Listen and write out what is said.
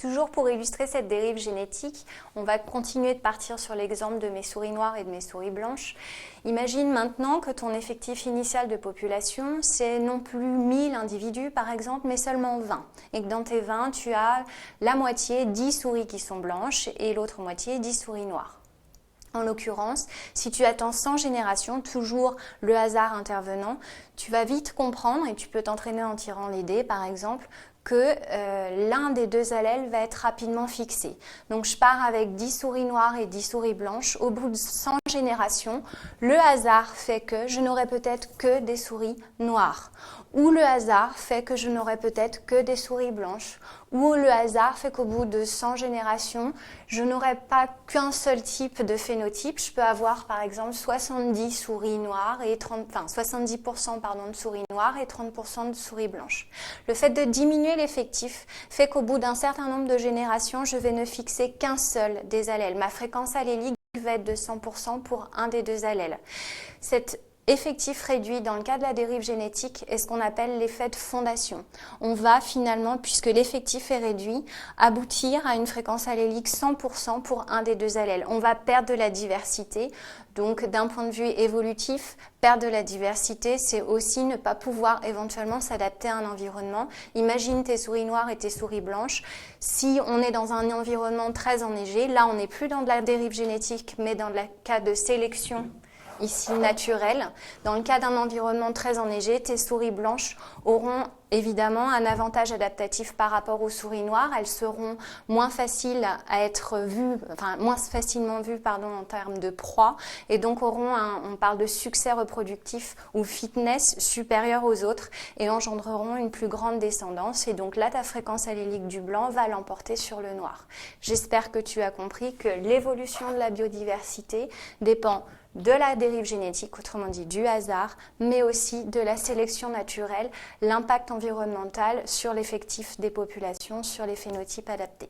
Toujours pour illustrer cette dérive génétique, on va continuer de partir sur l'exemple de mes souris noires et de mes souris blanches. Imagine maintenant que ton effectif initial de population, c'est non plus 1000 individus par exemple, mais seulement 20. Et que dans tes 20, tu as la moitié 10 souris qui sont blanches et l'autre moitié 10 souris noires. En l'occurrence, si tu attends 100 générations, toujours le hasard intervenant, tu vas vite comprendre, et tu peux t'entraîner en tirant les dés par exemple, que l'un des deux allèles va être rapidement fixé. Donc je pars avec 10 souris noires et 10 souris blanches. Au bout de 100 générations, le hasard fait que je n'aurai peut-être que des souris noires. Ou le hasard fait que je n'aurai peut-être que des souris blanches. Ou le hasard fait qu'au bout de 100 générations, je n'aurai pas qu'un seul type de phénotype. Je peux avoir par exemple 70 souris noires et 70% de souris noires et 30% de souris blanches. Le fait de diminuer l'effectif fait qu'au bout d'un certain nombre de générations, je vais ne fixer qu'un seul des allèles. Ma fréquence allélique va être de 100% pour un des deux allèles. Cet effectif réduit dans le cas de la dérive génétique est ce qu'on appelle l'effet de fondation. On va finalement, puisque l'effectif est réduit, aboutir à une fréquence allélique 100% pour un des deux allèles. On va perdre de la diversité. Donc d'un point de vue évolutif, perdre de la diversité, c'est aussi ne pas pouvoir éventuellement s'adapter à un environnement. Imagine tes souris noires et tes souris blanches. Si on est dans un environnement très enneigé, là on n'est plus dans de la dérive génétique, mais dans le cas de sélection ici naturelle. Dans le cas d'un environnement très enneigé, tes souris blanches auront évidemment un avantage adaptatif par rapport aux souris noires. Elles seront moins faciles à être vues, moins facilement vues en termes de proie, et donc auront on parle de succès reproductif ou fitness supérieur aux autres et engendreront une plus grande descendance. Et donc là, ta fréquence allélique du blanc va l'emporter sur le noir. J'espère que tu as compris que l'évolution de la biodiversité dépend de la dérive génétique, autrement dit du hasard, mais aussi de la sélection naturelle, l'impact environnemental sur l'effectif des populations, sur les phénotypes adaptés.